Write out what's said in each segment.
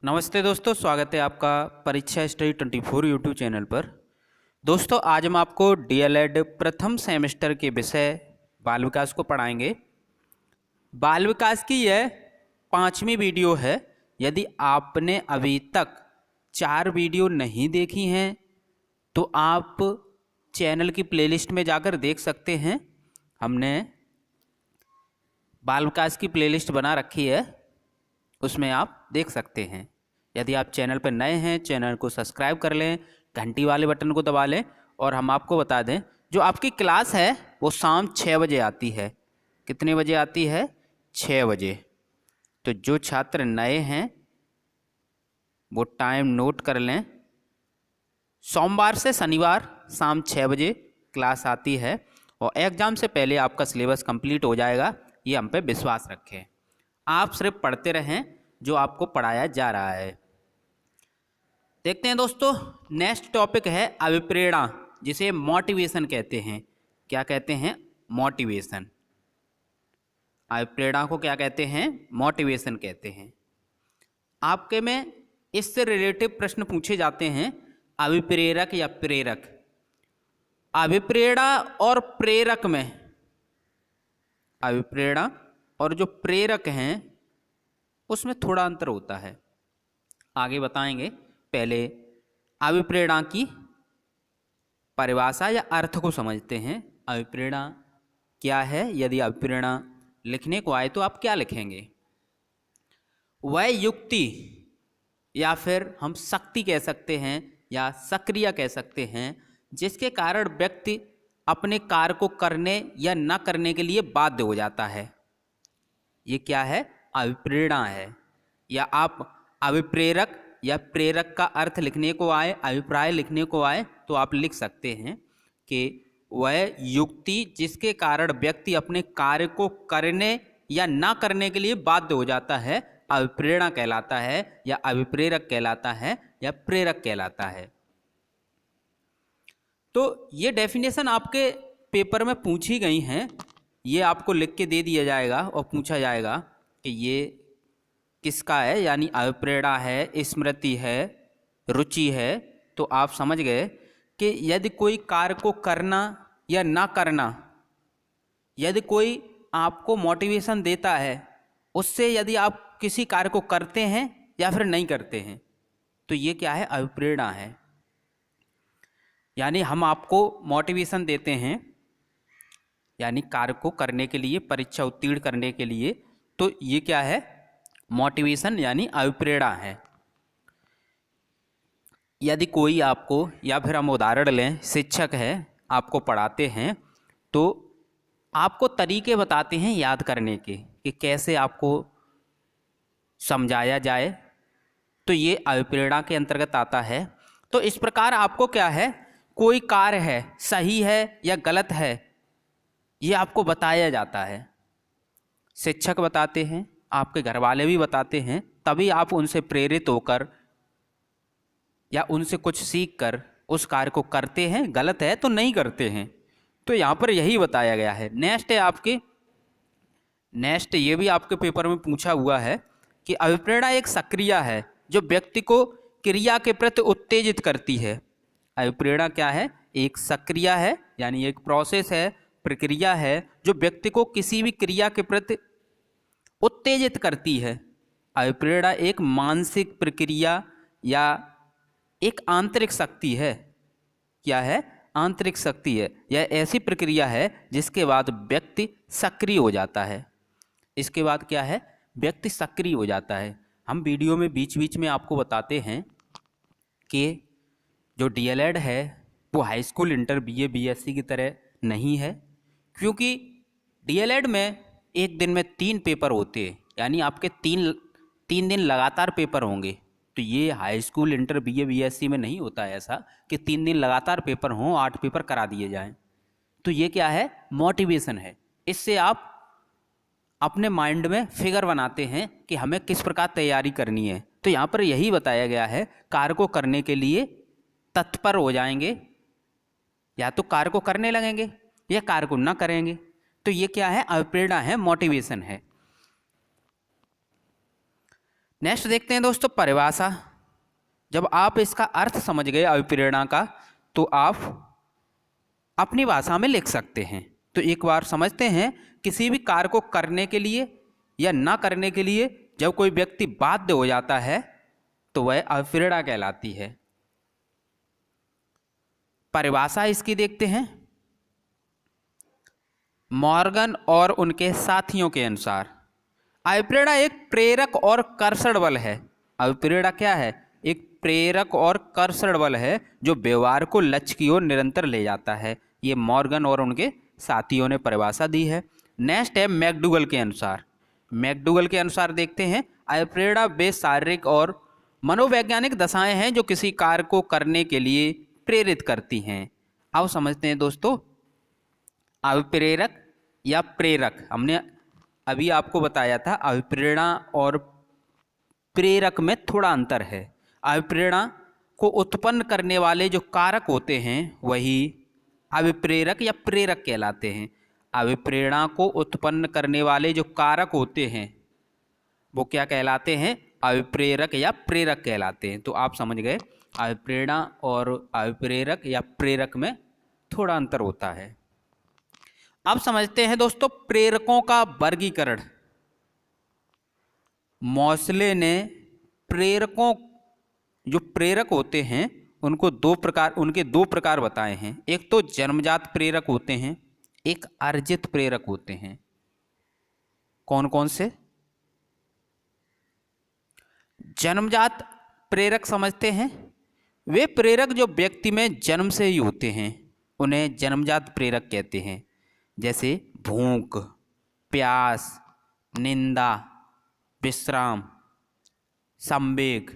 नमस्ते दोस्तों, स्वागत है आपका परीक्षा स्टडी 24 यूट्यूब चैनल पर। दोस्तों, आज हम आपको डीएलएड प्रथम सेमेस्टर के विषय बाल विकास को पढ़ाएंगे। बाल विकास की यह 5वीं वीडियो है। यदि आपने अभी तक 4 वीडियो नहीं देखी हैं तो आप चैनल की प्लेलिस्ट में जाकर देख सकते हैं। हमने बाल विकास की प्लेलिस्ट बना रखी है, उसमें आप देख सकते हैं। यदि आप चैनल पर नए हैं, चैनल को सब्सक्राइब कर लें, घंटी वाले बटन को दबा लें। और हम आपको बता दें, जो आपकी क्लास है वो शाम 6 बजे आती है। कितने बजे आती है? 6 बजे। तो जो छात्र नए हैं वो टाइम नोट कर लें। सोमवार से शनिवार शाम 6 बजे क्लास आती है और एग्ज़ाम से पहले आपका सिलेबस कंप्लीट हो जाएगा, ये हम पे विश्वास रखें। आप सिर्फ पढ़ते रहें जो आपको पढ़ाया जा रहा है। देखते हैं दोस्तों, नेक्स्ट टॉपिक है अभिप्रेरणा, जिसे मोटिवेशन कहते हैं। क्या कहते हैं? मोटिवेशन। अभिप्रेरणा को क्या कहते हैं? मोटिवेशन कहते हैं। आपके में इससे रिलेटिव प्रश्न पूछे जाते हैं, अभिप्रेरक या प्रेरक। अभिप्रेरणा और प्रेरक में, अभिप्रेरणा और जो प्रेरक हैं उसमें थोड़ा अंतर होता है, आगे बताएंगे। पहले अभिप्रेरणा की परिभाषा या अर्थ को समझते हैं। अभिप्रेरणा क्या है? यदि अभिप्रेरणा लिखने को आए तो आप क्या लिखेंगे? वह युक्ति या फिर हम शक्ति कह सकते हैं या सक्रिय कह सकते हैं, जिसके कारण व्यक्ति अपने कार्य को करने या न करने के लिए बाध्य हो जाता है। ये क्या है? अभिप्रेरणा है। या आप अभिप्रेरक या प्रेरक का अर्थ लिखने को आए, अभिप्राय लिखने को आए तो आप लिख सकते हैं कि वह युक्ति जिसके कारण व्यक्ति अपने कार्य को करने या ना करने के लिए बाध्य हो जाता है, अभिप्रेरणा कहलाता है या अभिप्रेरक कहलाता है या प्रेरक कहलाता है। तो ये डेफिनेशन आपके पेपर में पूछी गई हैं, ये आपको लिख के दे दिया जाएगा और पूछा जाएगा कि ये किसका है। यानी अभिप्रेरणा है, स्मृति है, रुचि है। तो आप समझ गए कि यदि कोई कार्य को करना या ना करना, यदि कोई आपको मोटिवेशन देता है, उससे यदि आप किसी कार्य को करते हैं या फिर नहीं करते हैं, तो ये क्या है? अभिप्रेरणा है। यानी हम आपको मोटिवेशन देते हैं, यानी कार्य को करने के लिए, परीक्षा उत्तीर्ण करने के लिए, तो ये क्या है? मोटिवेशन यानी अभिप्रेरणा है। यदि कोई आपको, या फिर हम उदाहरण लें, शिक्षक है, आपको पढ़ाते हैं तो आपको तरीके बताते हैं याद करने के कि कैसे आपको समझाया जाए, तो ये अभिप्रेरणा के अंतर्गत आता है। तो इस प्रकार आपको क्या है, कोई कार्य है सही है या गलत है, ये आपको बताया जाता है। शिक्षक बताते हैं, आपके घर वाले भी बताते हैं, तभी आप उनसे प्रेरित होकर या उनसे कुछ सीख कर उस कार्य को करते हैं। गलत है तो नहीं करते हैं। तो यहाँ पर यही बताया गया है। नेक्स्ट है आपके, नेक्स्ट ये भी आपके पेपर में पूछा हुआ है कि अभिप्रेरणा एक सक्रिया है जो व्यक्ति को क्रिया के प्रति उत्तेजित करती है। अभिप्रेरणा क्या है? एक सक्रिया है, यानी एक प्रोसेस है, प्रक्रिया है जो व्यक्ति को किसी भी क्रिया के प्रति उत्तेजित करती है। अभिप्रेरणा एक मानसिक प्रक्रिया या एक आंतरिक शक्ति है। क्या है? आंतरिक शक्ति है। यह ऐसी प्रक्रिया है जिसके बाद व्यक्ति सक्रिय हो जाता है। इसके बाद क्या है? व्यक्ति सक्रिय हो जाता है। हम वीडियो में बीच बीच में आपको बताते हैं कि जो डीएलएड है वो high school, inter, BA, BSc की तरह नहीं है, क्योंकि डीएलएड में एक दिन में 3 पेपर होते हैं, यानी आपके तीन दिन लगातार पेपर होंगे। तो ये high school, inter, BA, BSc में नहीं होता है ऐसा कि 3 दिन लगातार पेपर हों, 8 पेपर करा दिए जाएं। तो ये क्या है? मोटिवेशन है। इससे आप अपने माइंड में फिगर बनाते हैं कि हमें किस प्रकार तैयारी करनी है। तो यहाँ पर यही बताया गया है, कार्य को करने के लिए तत्पर हो जाएंगे, या तो कार्य को करने लगेंगे या कार्य को ना करेंगे। तो ये क्या है? अभिप्रेरणा है, मोटिवेशन है। नेक्स्ट देखते हैं दोस्तों परिभाषा। जब आप इसका अर्थ समझ गए अभिप्रेरणा का, तो आप अपनी भाषा में लिख सकते हैं। तो एक बार समझते हैं, किसी भी कार्य को करने के लिए या ना करने के लिए जब कोई व्यक्ति बाध्य हो जाता है तो वह अभिप्रेरणा कहलाती है। परिभाषा इसकी देखते हैं। मॉर्गन और उनके साथियों के अनुसार अभिप्रेरणा एक प्रेरक और कर्षण बल है। अभिप्रेरणा क्या है? एक प्रेरक और कर्षण बल है जो व्यवहार को लक्ष्य की ओर निरंतर ले जाता है। ये मॉर्गन और उनके साथियों ने परिभाषा दी है। नेक्स्ट है मैकडूगल के अनुसार। मैकडूगल के अनुसार देखते हैं, अभिप्रेरणा वे शारीरिक और मनोवैज्ञानिक दशाएं हैं जो किसी कार्य को करने के लिए प्रेरित करती हैं। अब समझते हैं दोस्तों, अभिप्रेरक या प्रेरक। हमने अभी आपको बताया था अभिप्रेरणा और प्रेरक में थोड़ा अंतर है। अभिप्रेरणा को उत्पन्न करने वाले जो कारक होते हैं वही अभिप्रेरक या प्रेरक कहलाते हैं। अभिप्रेरणा को उत्पन्न करने वाले जो कारक होते हैं वो क्या कहलाते हैं? अभिप्रेरक या प्रेरक कहलाते हैं। तो आप समझ गए, अभिप्रेरणा और अभिप्रेरक या प्रेरक में थोड़ा अंतर होता है। अब समझते हैं दोस्तों प्रेरकों का वर्गीकरण। मोसले ने प्रेरकों, जो प्रेरक होते हैं उनको उनके दो प्रकार बताए हैं। एक तो जन्मजात प्रेरक होते हैं, एक अर्जित प्रेरक होते हैं। कौन कौन से? जन्मजात प्रेरक समझते हैं, वे प्रेरक जो व्यक्ति में जन्म से ही होते हैं उन्हें जन्मजात प्रेरक कहते हैं। जैसे भूख, प्यास, निंदा, विश्राम, संवेग।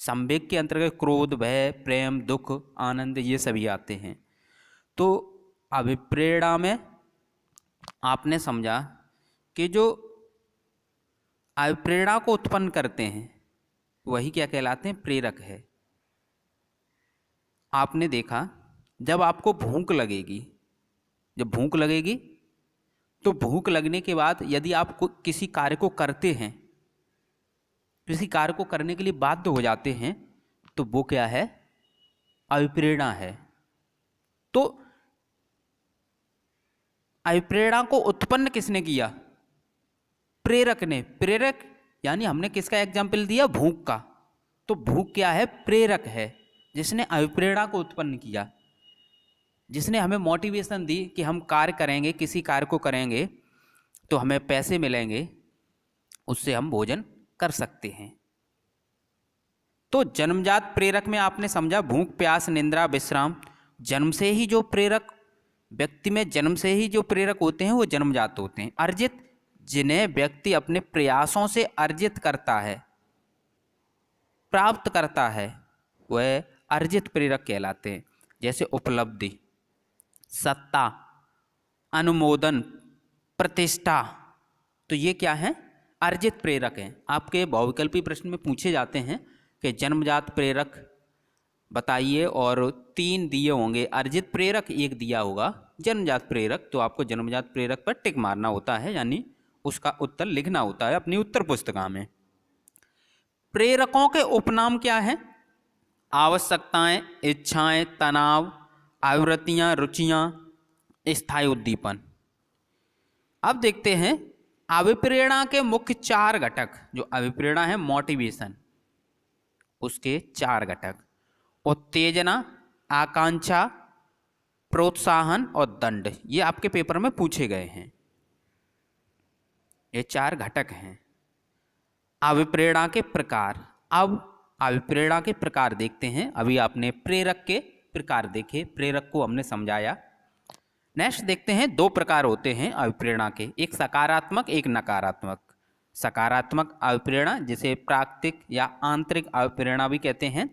संवेग के अंतर्गत क्रोध, भय, प्रेम, दुख, आनंद, ये सभी आते हैं। तो अभिप्रेरणा में आपने समझा कि जो अभिप्रेरणा को उत्पन्न करते हैं वही क्या कहलाते हैं? प्रेरक है। आपने देखा, जब आपको भूख लगेगी, जब भूख लगेगी तो भूख लगने के बाद यदि आप किसी कार्य को करते हैं, किसी कार्य को करने के लिए बाध्य हो जाते हैं, तो वो क्या है? अभिप्रेरणा है। तो अभिप्रेरणा को उत्पन्न किसने किया? प्रेरक ने। प्रेरक यानी हमने किसका एग्जाम्पल दिया? भूख का। तो भूख क्या है? प्रेरक है, जिसने अभिप्रेरणा को उत्पन्न किया, जिसने हमें मोटिवेशन दी कि हम कार्य करेंगे, किसी कार्य को करेंगे तो हमें पैसे मिलेंगे, उससे हम भोजन कर सकते हैं। तो जन्मजात प्रेरक में आपने समझा भूख, प्यास, निंद्रा, विश्राम। जन्म से ही जो प्रेरक, व्यक्ति में जन्म से ही जो प्रेरक होते हैं वो जन्मजात होते हैं। अर्जित, जिन्हें व्यक्ति अपने प्रयासों से अर्जित करता है, प्राप्त करता है, वह अर्जित प्रेरक कहलाते हैं। जैसे उपलब्धि, सत्ता, अनुमोदन, प्रतिष्ठा। तो ये क्या है? अर्जित प्रेरक हैं। आपके बहुविकल्पी प्रश्न में पूछे जाते हैं कि जन्मजात प्रेरक बताइए, और 3 दिए होंगे। अर्जित प्रेरक 1 दिया होगा, जन्मजात प्रेरक। तो आपको जन्मजात प्रेरक पर टिक मारना होता है, यानी उसका उत्तर लिखना होता है अपनी उत्तर पुस्तिका में। प्रेरकों के उपनाम क्या हैं? आवश्यकताएं, इच्छाएं, तनाव, आवृत्तियां, रुचियां, स्थायी उद्दीपन। अब देखते हैं अभिप्रेरणा के मुख्य 4 घटक। जो अभिप्रेरणा है, मोटिवेशन, उसके 4 घटक: उत्तेजना, आकांक्षा, प्रोत्साहन और दंड। ये आपके पेपर में पूछे गए हैं। ये 4 घटक हैं अभिप्रेरणा के प्रकार। अब अभिप्रेरणा के प्रकार देखते हैं। अभी आपने प्रेरक के प्रकार देखे, प्रेरक को हमने समझाया। नेक्स्ट देखते हैं 2 प्रकार होते हैं अभिप्रेरणा के, एक सकारात्मक, एक नकारात्मक। सकारात्मक अभिप्रेरणा जिसे प्राकृतिक या आंतरिक अभिप्रेरणा भी कहते हैं,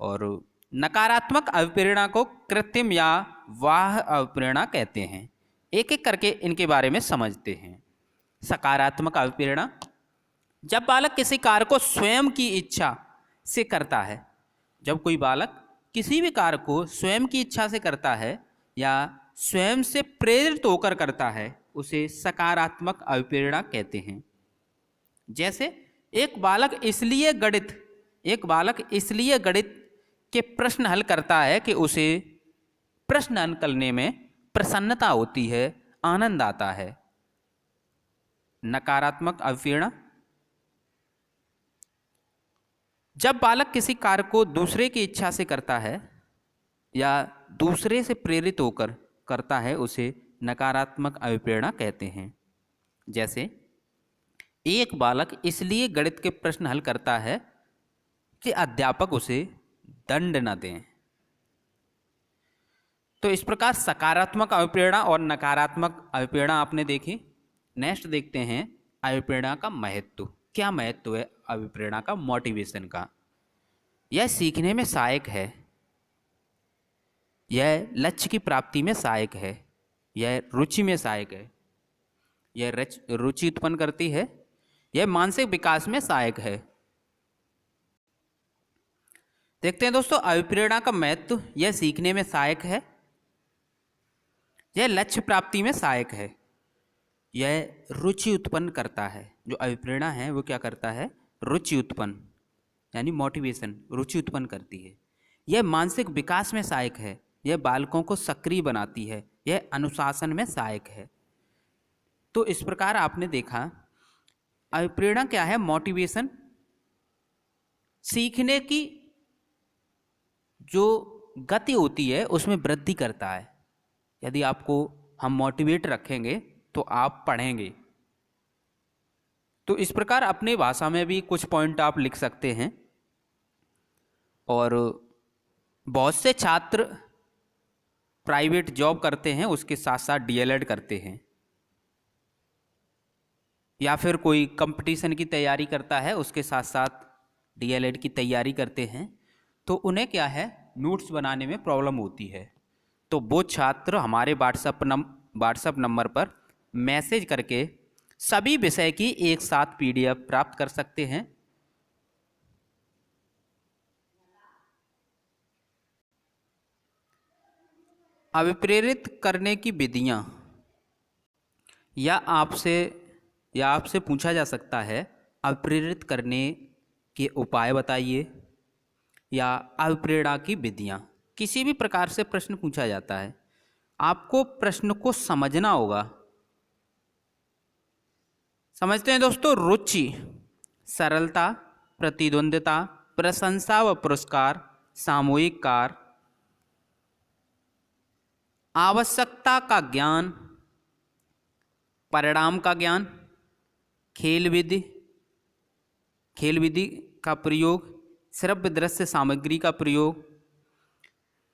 और नकारात्मक अभिप्रेरणा को कृत्रिम या बाह्य अभिप्रेरणा कहते हैं। एक एक करके इनके बारे में समझते हैं। सकारात्मक अभिप्रेरणा, जब बालक किसी कार्य को स्वयं की इच्छा से करता है, जब कोई बालक किसी भी कार्य को स्वयं की इच्छा से करता है या स्वयं से प्रेरित होकर करता है, उसे सकारात्मक अभिप्रेरणा कहते हैं। जैसे एक बालक इसलिए गणित के प्रश्न हल करता है कि उसे प्रश्न हल करने में प्रसन्नता होती है, आनंद आता है। नकारात्मक अवप्रेरणा, जब बालक किसी कार्य को दूसरे की इच्छा से करता है या दूसरे से प्रेरित होकर करता है, उसे नकारात्मक अभिप्रेरणा कहते हैं। जैसे एक बालक इसलिए गणित के प्रश्न हल करता है कि अध्यापक उसे दंड न दें। तो इस प्रकार सकारात्मक अभिप्रेरणा और नकारात्मक अभिप्रेरणा आपने देखी। नेक्स्ट देखते हैं अभिप्रेरणा का महत्व। क्या महत्व है अभिप्रेरणा का? मोटिवेशन का। यह सीखने में सहायक है, यह लक्ष्य की प्राप्ति में सहायक है, यह रुचि में सहायक है, यह रुचि उत्पन्न करती है, यह मानसिक विकास में सहायक है। देखते हैं दोस्तों अभिप्रेरणा का महत्व। यह सीखने में सहायक है, यह लक्ष्य प्राप्ति में सहायक है, यह रुचि उत्पन्न करता है। जो अभिप्रेरणा है वो क्या करता है? रुचि उत्पन्न, यानी मोटिवेशन, रुचि उत्पन्न करती है। यह मानसिक विकास में सहायक है, यह बालकों को सक्रिय बनाती है, यह अनुशासन में सहायक है। तो इस प्रकार आपने देखा अभिप्रेरणा क्या है? मोटिवेशन, सीखने की जो गति होती है उसमें वृद्धि करता है। यदि आपको हम मोटिवेट रखेंगे तो आप पढ़ेंगे। तो इस प्रकार अपने भाषा में भी कुछ पॉइंट आप लिख सकते हैं। और बहुत से छात्र प्राइवेट जॉब करते हैं, उसके साथ साथ डीएलएड करते हैं, या फिर कोई कंपटीशन की तैयारी करता है उसके साथ साथ डीएलएड की तैयारी करते हैं। तो उन्हें क्या है? नोट्स बनाने में प्रॉब्लम होती है। तो वो छात्र हमारे व्हाट्सएप नंबर पर मैसेज करके सभी विषय की एक साथ पीडीएफ प्राप्त कर सकते हैं। अभिप्रेरित करने की विधियां, या आपसे पूछा जा सकता है अभिप्रेरित करने के उपाय बताइए, या अभिप्रेरणा की विधियां। किसी भी प्रकार से प्रश्न पूछा जाता है, आपको प्रश्न को समझना होगा। समझते हैं दोस्तों? रुचि, सरलता, प्रतिद्वंद्विता, प्रशंसा व पुरस्कार, सामूहिक कार्य, आवश्यकता का ज्ञान, परिणाम का ज्ञान, खेल विधि का प्रयोग, श्रव्य दृश्य सामग्री का प्रयोग,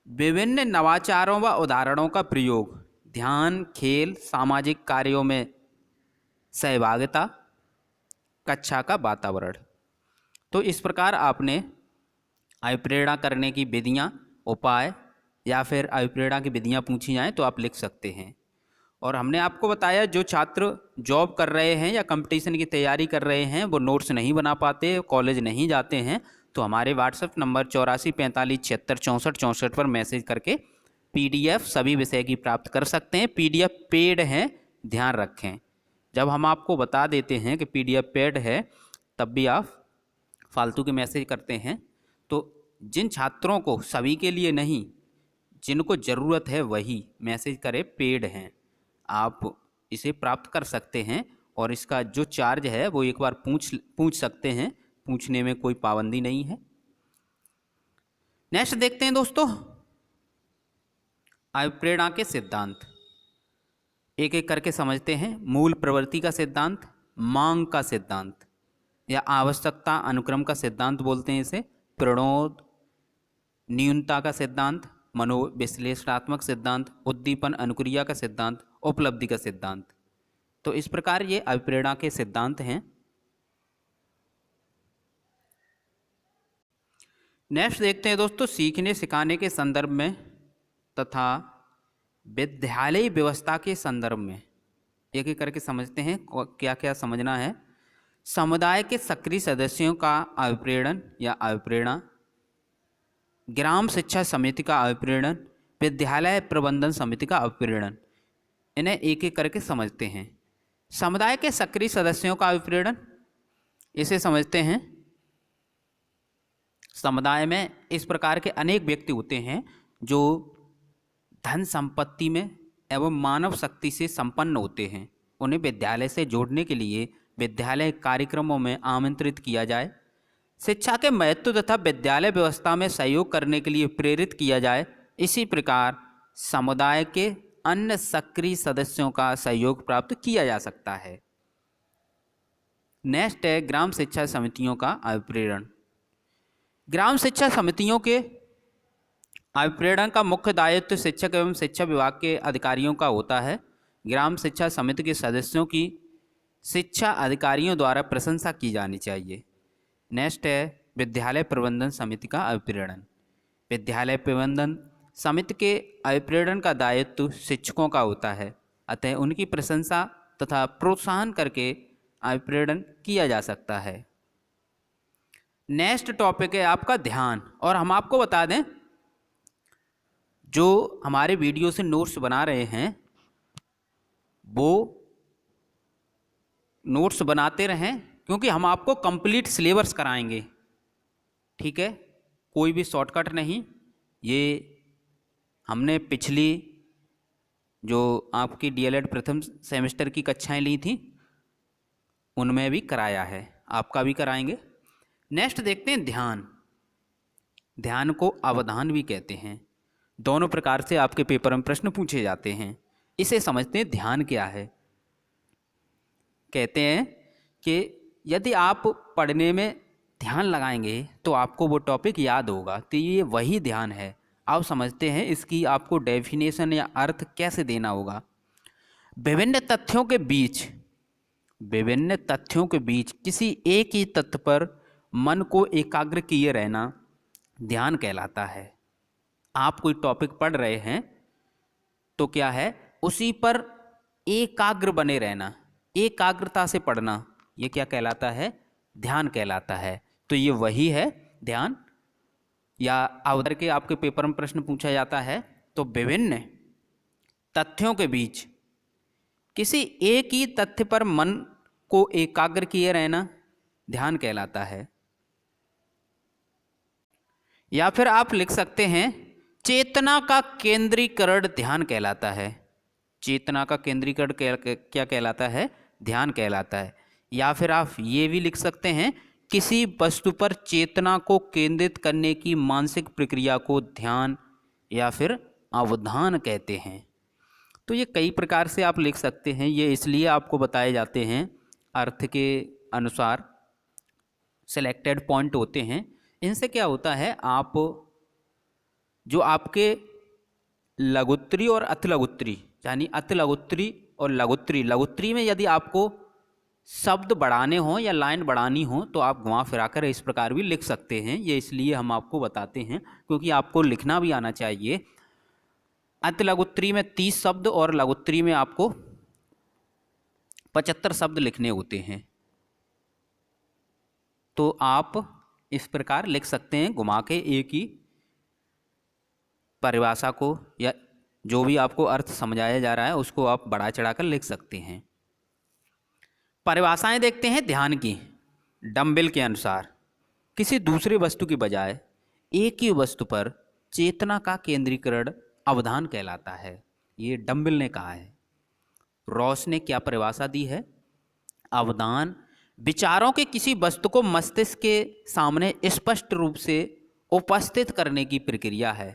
विभिन्न नवाचारों व उदाहरणों का प्रयोग, ध्यान, खेल, सामाजिक कार्यों में सहभागिता, कक्षा का वातावरण। तो इस प्रकार आपने अभिप्रेरणा करने की विधियां, उपाय, या फिर अभिप्रेरणा की विधियां पूछी जाएं तो आप लिख सकते हैं। और हमने आपको बताया जो छात्र जॉब कर रहे हैं या कंपटीशन की तैयारी कर रहे हैं वो नोट्स नहीं बना पाते, कॉलेज नहीं जाते हैं, तो हमारे व्हाट्सएप नंबर 8445766464 पर मैसेज करके पीडीएफ सभी विषय की प्राप्त कर सकते हैं। पीडीएफ पेड है, ध्यान रखें। जब हम आपको बता देते हैं कि पीडीएफ पेड है तब भी आप फालतू के मैसेज करते हैं। तो जिन छात्रों को, सभी के लिए नहीं, जिनको ज़रूरत है वही मैसेज करें, पेड हैं, आप इसे प्राप्त कर सकते हैं। और इसका जो चार्ज है वो एक बार पूछ सकते हैं, पूछने में कोई पाबंदी नहीं है। नेक्स्ट देखते हैं दोस्तों अभिप्रेरणा के सिद्धांत। एक एक करके समझते हैं। मूल प्रवृत्ति का सिद्धांत, मांग का सिद्धांत या आवश्यकता अनुक्रम का सिद्धांत बोलते हैं इसे, प्रणोद न्यूनता का सिद्धांत, मनोविश्लेषणात्मक सिद्धांत, उद्दीपन अनुक्रिया का सिद्धांत, उपलब्धि का सिद्धांत। तो इस प्रकार ये अभिप्रेरणा के सिद्धांत हैं। नेक्स्ट देखते हैं दोस्तों सीखने सिखाने के संदर्भ में तथा विद्यालय व्यवस्था के संदर्भ में। एक एक करके समझते हैं क्या क्या समझना है। समुदाय के सक्रिय सदस्यों का अभिप्रेरण या अभिप्रेरणा, ग्राम शिक्षा समिति का अभिप्रेरण, विद्यालय प्रबंधन समिति का अभिप्रेरण। इन्हें एक एक करके समझते हैं। समुदाय के सक्रिय सदस्यों का अभिप्रेरण, इसे समझते हैं। समुदाय में इस प्रकार के अनेक व्यक्ति होते हैं जो धन संपत्ति में एवं मानव शक्ति से संपन्न होते हैं। उन्हें विद्यालय से जोड़ने के लिए विद्यालय कार्यक्रमों में आमंत्रित किया जाए, शिक्षा के महत्व तथा विद्यालय व्यवस्था में सहयोग करने के लिए प्रेरित किया जाए। इसी प्रकार समुदाय के अन्य सक्रिय सदस्यों का सहयोग प्राप्त किया जा सकता है। नेक्स्ट है ग्राम शिक्षा समितियों का अभिप्रेरण। ग्राम शिक्षा समितियों के अभिप्रेरण का मुख्य दायित्व शिक्षक एवं शिक्षा विभाग के अधिकारियों का होता है। ग्राम शिक्षा समिति के सदस्यों की शिक्षा अधिकारियों द्वारा प्रशंसा की जानी चाहिए। नेक्स्ट है विद्यालय प्रबंधन समिति का अभिप्रेरण। विद्यालय प्रबंधन समिति के अभिप्रेरण का दायित्व शिक्षकों का होता है, अतः उनकी प्रशंसा तथा प्रोत्साहन करके अभिप्रेरण किया जा सकता है। नेक्स्ट टॉपिक है आपका ध्यान। और हम आपको बता दें, जो हमारे वीडियो से नोट्स बना रहे हैं वो नोट्स बनाते रहें, क्योंकि हम आपको कंप्लीट सिलेबस कराएंगे, ठीक है, कोई भी शॉर्टकट नहीं। ये हमने पिछली जो आपकी डीएलएड प्रथम सेमेस्टर की कक्षाएं ली थी उनमें भी कराया है, आपका भी कराएंगे। नेक्स्ट देखते हैं ध्यान। ध्यान को अवधान भी कहते हैं। दोनों प्रकार से आपके पेपर में प्रश्न पूछे जाते हैं। इसे समझते हैं ध्यान क्या है। कहते हैं कि यदि आप पढ़ने में ध्यान लगाएंगे तो आपको वो टॉपिक याद होगा, तो ये वही ध्यान है। आप समझते हैं इसकी आपको डेफिनेशन या अर्थ कैसे देना होगा। विभिन्न तथ्यों के बीच किसी एक ही तथ्य पर मन को एकाग्र किए रहना ध्यान कहलाता है। आप कोई टॉपिक पढ़ रहे हैं तो क्या है, उसी पर एकाग्र बने रहना, एकाग्रता से पढ़ना, ये क्या कहलाता है, ध्यान कहलाता है। तो ये वही है ध्यान। या अवधार के आपके पेपर में प्रश्न पूछा जाता है तो विभिन्न तथ्यों के बीच किसी एक ही तथ्य पर मन को एकाग्र किए रहना ध्यान कहलाता है। या फिर आप लिख सकते हैं चेतना का केंद्रीकरण ध्यान कहलाता है। चेतना का केंद्रीकरण क्या कहलाता है, ध्यान कहलाता है। या फिर आप ये भी लिख सकते हैं किसी वस्तु पर चेतना को केंद्रित करने की मानसिक प्रक्रिया को ध्यान या फिर अवधान कहते हैं। तो ये कई प्रकार से आप लिख सकते हैं। ये इसलिए आपको बताए जाते हैं, अर्थ के अनुसार सिलेक्टेड पॉइंट होते हैं। इनसे क्या होता है, आप जो आपके लघुत्तरी और अतिलघुत्तरी, यानी अतिलघुत्तरी और लघुत्तरी में यदि आपको शब्द बढ़ाने हों या लाइन बढ़ानी हो तो आप घुमा फिराकर इस प्रकार भी लिख सकते हैं। ये इसलिए हम आपको बताते हैं क्योंकि आपको लिखना भी आना चाहिए। अतिलघुत्तरी में 30 शब्द और लघुत्तरी में आपको 75 शब्द लिखने होते हैं। तो आप इस प्रकार लिख सकते हैं घुमा के एक ही परिभाषा को या जो भी आपको अर्थ समझाया जा रहा है उसको आप बढ़ा चढ़ाकर लिख सकते हैं। परिभाषाएं देखते हैं ध्यान की। डम्बल के अनुसार किसी दूसरे वस्तु की बजाय एक ही वस्तु पर चेतना का केंद्रीकरण अवधान कहलाता है। ये डम्बल ने कहा है। रॉस ने क्या परिभाषा दी है, अवधान विचारों के किसी वस्तु को मस्तिष्क के सामने स्पष्ट रूप से उपस्थित करने की प्रक्रिया है।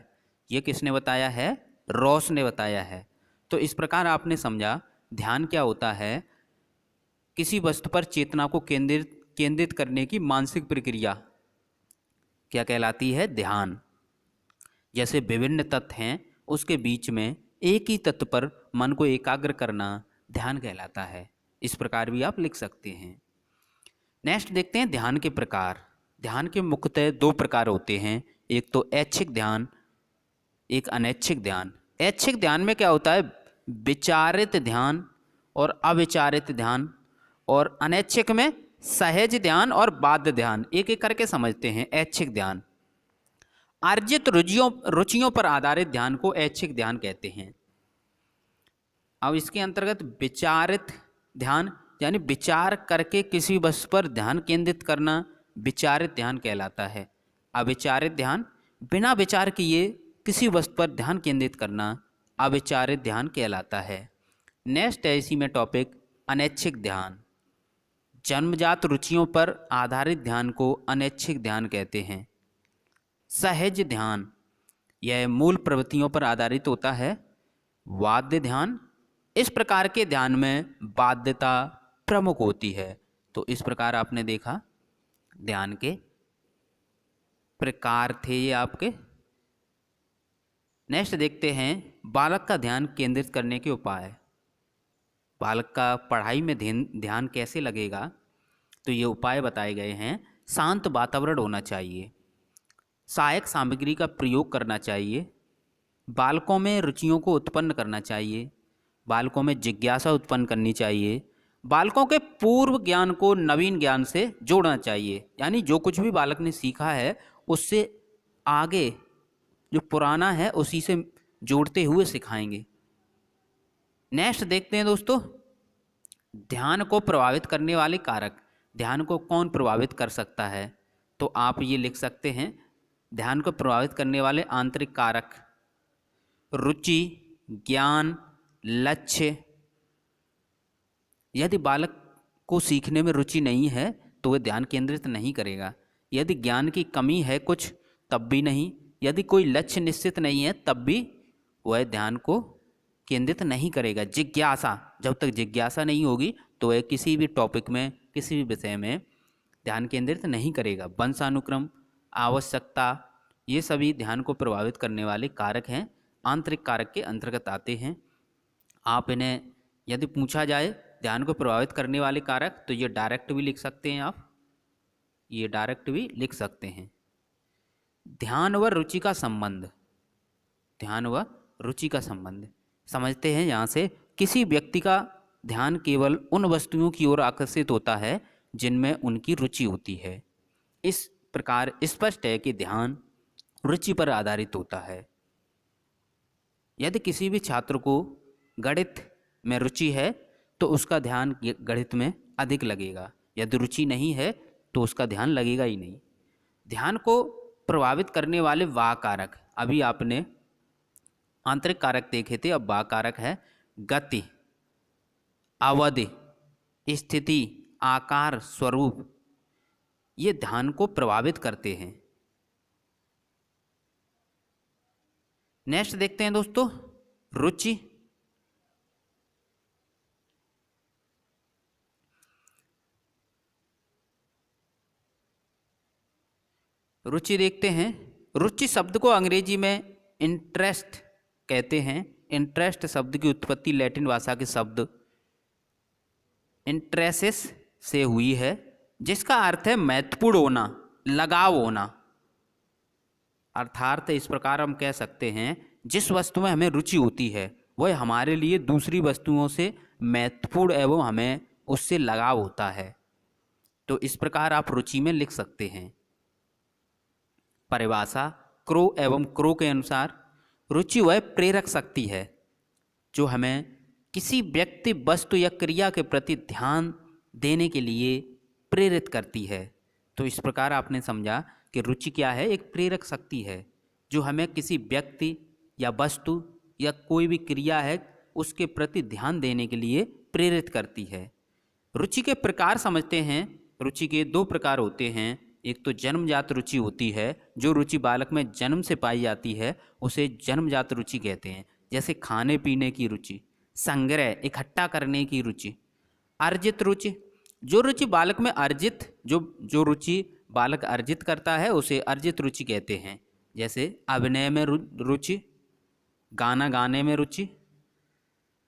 ये किसने बताया है, रॉस ने बताया है। तो इस प्रकार आपने समझा ध्यान क्या होता है, किसी वस्तु पर चेतना को केंद्रित करने की मानसिक प्रक्रिया क्या कहलाती है, ध्यान। जैसे विभिन्न तत्व हैं उसके बीच में एक ही तत्व पर मन को एकाग्र करना ध्यान कहलाता है। इस प्रकार भी आप लिख सकते हैं। नेक्स्ट देखते हैं ध्यान के प्रकार। ध्यान के मुख्यतः 2 प्रकार होते हैं, एक तो ऐच्छिक ध्यान, एक अनैच्छिक ध्यान। ऐच्छिक ध्यान में क्या होता है, विचारित ध्यान और अविचारित ध्यान, और अनैच्छिक में सहज ध्यान और बाध्य ध्यान। एक एक करके समझते हैं। ऐच्छिक ध्यान अर्जित रुचियों पर आधारित ध्यान को ऐच्छिक ध्यान कहते हैं। अब इसके अंतर्गत विचारित ध्यान यानी विचार करके किसी वस्तु पर ध्यान केंद्रित करना विचारित ध्यान कहलाता है। अविचारित ध्यान, बिना विचार किए किसी वस्तु पर ध्यान केंद्रित करना अविचारित ध्यान कहलाता है। नेक्स्ट है इसी में टॉपिक अनैच्छिक ध्यान। जन्मजात रुचियों पर आधारित ध्यान को अनैच्छिक ध्यान कहते हैं। सहज ध्यान, यह मूल प्रवृत्तियों पर आधारित होता है। वाद्य ध्यान, इस प्रकार के ध्यान में बाध्यता प्रमुख होती है। तो इस प्रकार आपने देखा ध्यान के प्रकार थे ये आपके। नेक्स्ट देखते हैं बालक का ध्यान केंद्रित करने के उपाय। बालक का पढ़ाई में ध्यान कैसे लगेगा, तो ये उपाय बताए गए हैं। शांत वातावरण होना चाहिए, सहायक सामग्री का प्रयोग करना चाहिए, बालकों में रुचियों को उत्पन्न करना चाहिए, बालकों में जिज्ञासा उत्पन्न करनी चाहिए, बालकों के पूर्व ज्ञान को नवीन ज्ञान से जोड़ना चाहिए। यानी जो कुछ भी बालक ने सीखा है उससे आगे जो पुराना है उसी से जोड़ते हुए सिखाएंगे। नेक्स्ट देखते हैं दोस्तों, ध्यान को प्रभावित करने वाले कारक। ध्यान को कौन प्रभावित कर सकता है, तो आप ये लिख सकते हैं ध्यान को प्रभावित करने वाले आंतरिक कारक रुचि, ज्ञान, लक्ष्य। यदि बालक को सीखने में रुचि नहीं है तो वह ध्यान केंद्रित नहीं करेगा। यदि ज्ञान की कमी है कुछ तब भी नहीं, यदि कोई लक्ष्य निश्चित नहीं है तब भी वह ध्यान को केंद्रित नहीं करेगा। जिज्ञासा, जब तक जिज्ञासा नहीं होगी तो वह किसी भी टॉपिक में, किसी भी विषय में ध्यान केंद्रित नहीं करेगा। वंशानुक्रम, आवश्यकता, ये सभी ध्यान को प्रभावित करने वाले कारक हैं, आंतरिक कारक के अंतर्गत आते हैं। आप इन्हें यदि पूछा जाए ध्यान को प्रभावित करने वाले कारक, तो ये डायरेक्ट भी लिख सकते हैं आप, ये डायरेक्ट भी लिख सकते हैं। ध्यान व रुचि का संबंध। ध्यान व रुचि का संबंध समझते हैं। यहाँ से किसी व्यक्ति का ध्यान केवल उन वस्तुओं की ओर आकर्षित होता है जिनमें उनकी रुचि होती है। इस प्रकार स्पष्ट है कि ध्यान रुचि पर आधारित होता है। यदि किसी भी छात्र को गणित में रुचि है तो उसका ध्यान गणित में अधिक लगेगा। यदि रुचि नहीं है तो उसका ध्यान लगेगा ही नहीं। ध्यान को प्रभावित करने वाले वाह कारक, अभी आपने आंतरिक कारक देखे थे, अब वाह कारक है गति, अवधि, स्थिति, आकार, स्वरूप। ये ध्यान को प्रभावित करते हैं। नेक्स्ट देखते हैं दोस्तों रुचि। रुचि देखते हैं। रुचि शब्द को अंग्रेजी में इंटरेस्ट कहते हैं। इंटरेस्ट शब्द की उत्पत्ति लैटिन भाषा के शब्द इंटरेसिस से हुई है, जिसका अर्थ है महत्वपूर्ण होना, लगाव होना। अर्थात इस प्रकार हम कह सकते हैं जिस वस्तु में हमें रुचि होती है वह हमारे लिए दूसरी वस्तुओं से महत्वपूर्ण एवं हमें उससे लगाव होता है। तो इस प्रकार आप रुचि में लिख सकते हैं। परिभाषा क्रो एवं क्रो के अनुसार रुचि वह प्रेरक शक्ति है जो हमें किसी व्यक्ति, वस्तु या क्रिया के प्रति ध्यान देने के लिए प्रेरित करती है। तो इस प्रकार आपने समझा कि रुचि क्या है, एक प्रेरक शक्ति है जो हमें किसी व्यक्ति या वस्तु या कोई भी क्रिया है उसके प्रति ध्यान देने के लिए प्रेरित करती है। रुचि के प्रकार समझते हैं। रुचि के दो प्रकार होते हैं। एक तो जन्मजात रुचि होती है, जो रुचि बालक में जन्म से पाई जाती है उसे जन्मजात रुचि कहते हैं। जैसे खाने पीने की रुचि, संग्रह इकट्ठा करने की रुचि। अर्जित रुचि, जो रुचि बालक में अर्जित जो रुचि बालक अर्जित करता है उसे अर्जित रुचि कहते हैं। जैसे अभिनय में रुचि, गाना गाने में रुचि।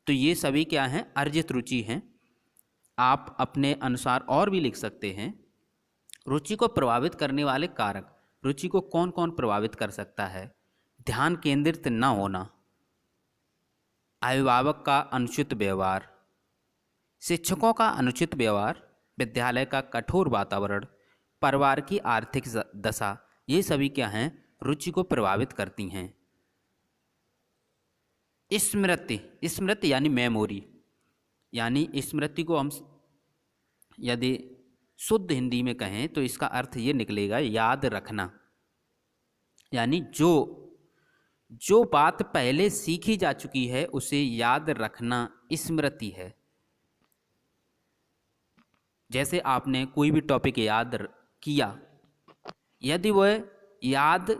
तो ये सभी क्या हैं, अर्जित रुचि हैं। आप अपने अनुसार और भी लिख सकते हैं। रुचि को प्रभावित करने वाले कारक, रुचि को कौन कौन प्रभावित कर सकता है? ध्यान केंद्रित न होना, अभिभावक का अनुचित व्यवहार, शिक्षकों का अनुचित व्यवहार, विद्यालय का कठोर वातावरण, परिवार की आर्थिक दशा, ये सभी क्या हैं, रुचि को प्रभावित करती हैं। स्मृति, स्मृति यानी मेमोरी, यानी स्मृति को हम यदि शुद्ध हिंदी में कहें तो इसका अर्थ ये निकलेगा याद रखना, यानी जो बात पहले सीखी जा चुकी है उसे याद रखना स्मृति है। जैसे आपने कोई भी टॉपिक याद किया, यदि वह याद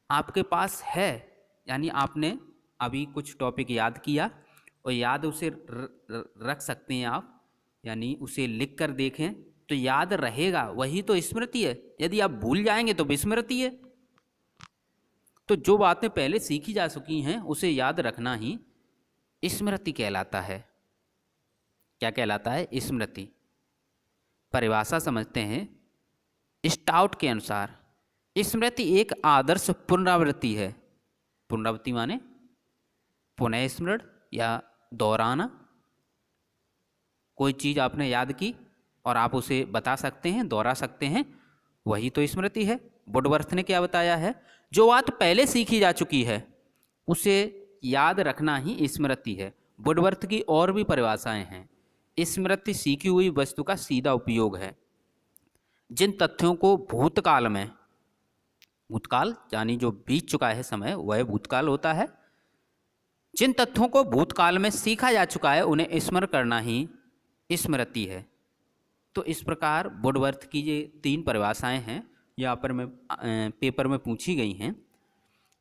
आपके पास है, यानी आपने अभी कुछ टॉपिक याद किया और याद उसे रख सकते हैं आप, यानी उसे लिख कर देखें तो याद रहेगा, वही तो स्मृति है। यदि आप भूल जाएंगे तो विस्मृति है। तो जो बातें पहले सीखी जा चुकी हैं उसे याद रखना ही स्मृति कहलाता है। क्या कहलाता है? स्मृति। परिभाषा समझते हैं। स्टाउट के अनुसार स्मृति एक आदर्श पुनरावृत्ति है। पुनरावृत्ति माने पुनः स्मरण या दोहराना। कोई चीज़ आपने याद की और आप उसे बता सकते हैं, दोहरा सकते हैं, वही तो स्मृति है। वुडवर्थ ने क्या बताया है? जो बात पहले सीखी जा चुकी है उसे याद रखना ही स्मृति है। वुडवर्थ की और भी परिभाषाएं हैं। स्मृति सीखी हुई वस्तु का सीधा उपयोग है। जिन तथ्यों को भूतकाल में, भूतकाल यानी जो बीत चुका है समय, वह भूतकाल होता है। जिन तथ्यों को भूतकाल में सीखा जा चुका है उन्हें स्मरण करना ही स्मृति है। तो इस प्रकार वुडवर्थ की ये 3 परिभाषाएं हैं, यहाँ पर मैं पेपर में पूछी गई हैं।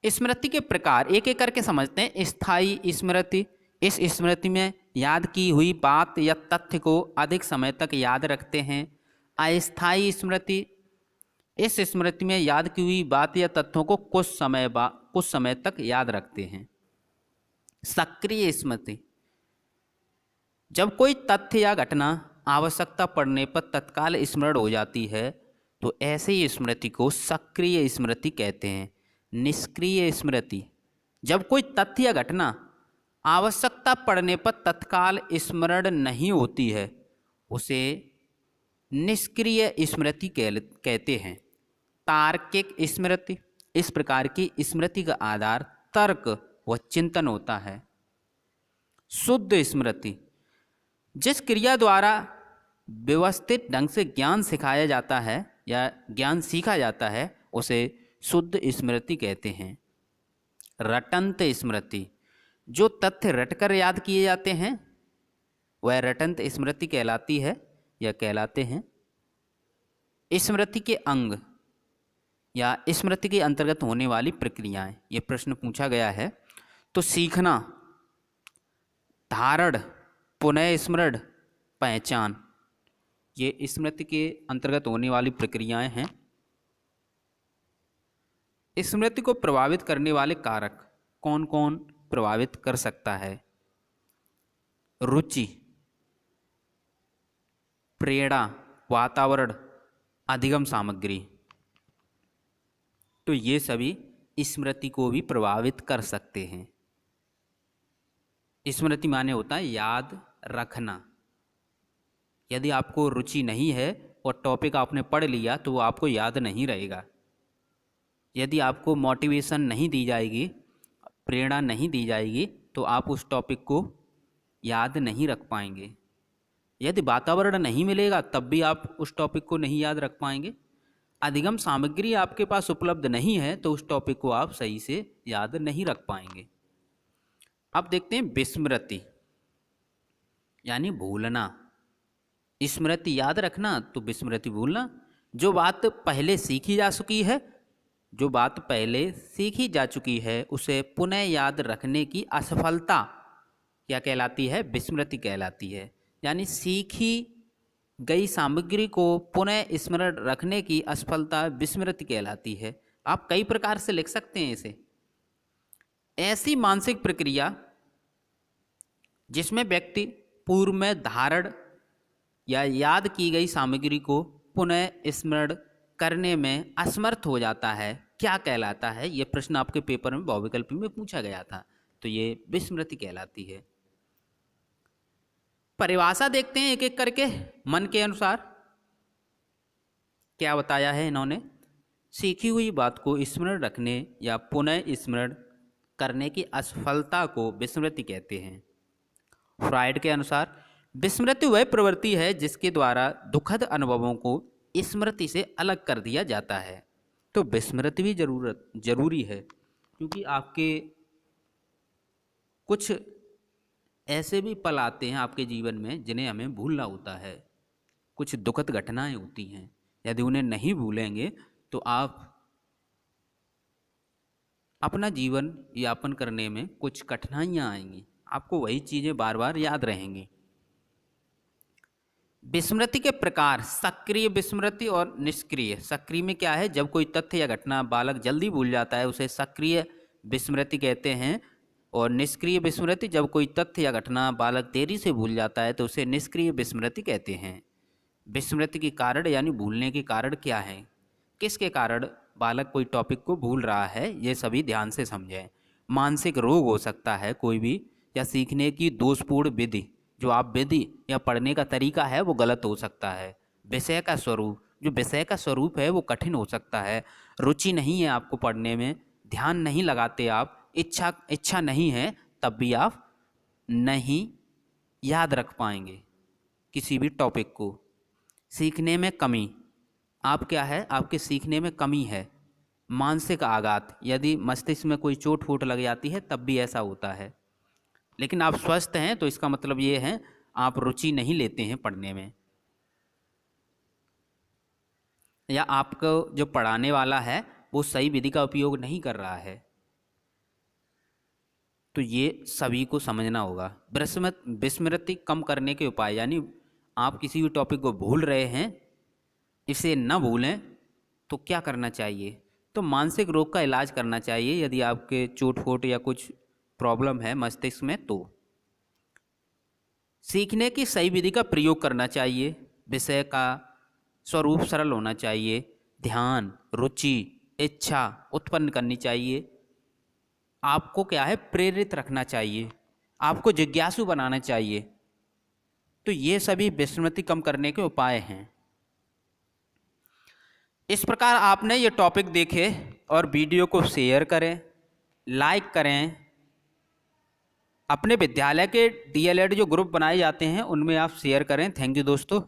स्मृति के प्रकार एक एक करके समझते हैं। स्थायी स्मृति, इस स्मृति में याद की हुई बात या तथ्य को अधिक समय तक याद रखते हैं। अस्थायी स्मृति, इस स्मृति में याद की हुई बात या तथ्यों को कुछ समय तक याद रखते हैं। सक्रिय स्मृति, जब कोई तथ्य या घटना आवश्यकता पड़ने पर तत्काल स्मरण हो जाती है तो ऐसे ही स्मृति को सक्रिय स्मृति कहते हैं। निष्क्रिय स्मृति, जब कोई तथ्य या घटना आवश्यकता पड़ने पर तत्काल स्मरण नहीं होती है उसे निष्क्रिय स्मृति कहते हैं। तार्किक स्मृति, इस प्रकार की स्मृति का आधार तर्क व चिंतन होता है। शुद्ध स्मृति, जिस क्रिया द्वारा व्यवस्थित ढंग से ज्ञान सिखाया जाता है या ज्ञान सीखा जाता है उसे शुद्ध स्मृति कहते हैं। रटंत स्मृति, जो तथ्य रटकर याद किए जाते हैं वह रटंत स्मृति कहलाती है या कहलाते हैं। स्मृति के अंग या स्मृति के अंतर्गत होने वाली प्रक्रियाएं, ये प्रश्न पूछा गया है। तो सीखना, धारण, पुनः स्मरण, पहचान, ये स्मृति के अंतर्गत होने वाली प्रक्रियाएं हैं। स्मृति को प्रभावित करने वाले कारक कौन कौन प्रभावित कर सकता है? रुचि, प्रेरणा, वातावरण, अधिगम सामग्री। तो ये सभी स्मृति को भी प्रभावित कर सकते हैं। स्मृति माने होता है याद रखना। यदि आपको रुचि नहीं है और टॉपिक आपने पढ़ लिया तो वो आपको याद नहीं रहेगा। यदि आपको मोटिवेशन नहीं दी जाएगी, प्रेरणा नहीं दी जाएगी तो आप उस टॉपिक को याद नहीं रख पाएंगे। यदि वातावरण नहीं मिलेगा तब भी आप उस टॉपिक को नहीं याद रख पाएंगे। अधिगम सामग्री आपके पास उपलब्ध नहीं है तो उस टॉपिक को आप सही से याद नहीं रख पाएंगे। अब देखते हैं विस्मृति, यानी भूलना। स्मृति याद रखना तो विस्मृति भूलना। जो बात पहले सीखी जा चुकी है, जो बात पहले सीखी जा चुकी है उसे पुनः याद रखने की असफलता क्या कहलाती है? विस्मृति कहलाती है। यानी सीखी गई सामग्री को पुनः स्मरण रखने की असफलता विस्मृति कहलाती है। आप कई प्रकार से लिख सकते हैं इसे। ऐसी मानसिक प्रक्रिया जिसमें व्यक्ति पूर्व में धारण या याद की गई सामग्री को पुनः स्मरण करने में असमर्थ हो जाता है, क्या कहलाता है? ये प्रश्न आपके पेपर में बहुविकल्पी में पूछा गया था। तो ये विस्मृति कहलाती है। परिभाषा देखते हैं एक एक करके मन के अनुसार। क्या बताया है इन्होंने? सीखी हुई बात को स्मरण रखने या पुनः स्मरण करने की असफलता को विस्मृति कहते हैं। फ्रायड के अनुसार विस्मृति वह प्रवृत्ति है जिसके द्वारा दुखद अनुभवों को स्मृति से अलग कर दिया जाता है। तो विस्मृति भी जरूरी है, क्योंकि आपके कुछ ऐसे भी पल आते हैं आपके जीवन में जिन्हें हमें भूलना होता है। कुछ दुखद घटनाएं होती हैं, यदि उन्हें नहीं भूलेंगे तो आप अपना जीवन यापन करने में कुछ कठिनाइयां आएंगी, आपको वही चीज़ें बार बार याद रहेंगी। विस्मृति के प्रकार सक्रिय विस्मृति और निष्क्रिय। सक्रिय में क्या है, जब कोई तथ्य या घटना बालक जल्दी भूल जाता है उसे सक्रिय विस्मृति कहते हैं, और निष्क्रिय विस्मृति जब कोई तथ्य या घटना बालक देरी से भूल जाता है तो उसे निष्क्रिय विस्मृति कहते हैं। विस्मृति के कारण यानी भूलने के कारण क्या है, किसके कारण बालक कोई टॉपिक को भूल रहा है, ये सभी ध्यान से समझें। मानसिक रोग हो सकता है कोई भी, या सीखने की दोषपूर्ण विधि, जो आप विधि या पढ़ने का तरीका है वो गलत हो सकता है। विषय का स्वरूप, जो विषय का स्वरूप है वो कठिन हो सकता है। रुचि नहीं है आपको पढ़ने में, ध्यान नहीं लगाते आप, इच्छा नहीं है, तब भी आप नहीं याद रख पाएंगे किसी भी टॉपिक को। सीखने में कमी, आप क्या है, आपके सीखने में कमी है। मानसिक आघात, यदि मस्तिष्क में कोई चोट फूट लग जाती है तब भी ऐसा होता है। लेकिन आप स्वस्थ हैं तो इसका मतलब ये है आप रुचि नहीं लेते हैं पढ़ने में, या आपको जो पढ़ाने वाला है वो सही विधि का उपयोग नहीं कर रहा है। तो ये सभी को समझना होगा। विस्मृति कम करने के उपाय, यानी आप किसी भी टॉपिक को भूल रहे हैं, इसे न भूलें तो क्या करना चाहिए, तो मानसिक रोग का इलाज करना चाहिए। यदि आपके चोट फोट या कुछ प्रॉब्लम है मस्तिष्क में तो सीखने की सही विधि का प्रयोग करना चाहिए। विषय का स्वरूप सरल होना चाहिए। ध्यान, रुचि, इच्छा उत्पन्न करनी चाहिए। आपको क्या है, प्रेरित रखना चाहिए, आपको जिज्ञासु बनाना चाहिए। तो ये सभी विस्मृति कम करने के उपाय हैं। इस प्रकार आपने ये टॉपिक देखे और वीडियो को शेयर करें, लाइक करें। अपने विद्यालय के DLED जो ग्रुप बनाए जाते हैं उनमें आप शेयर करें। थैंक यू दोस्तों।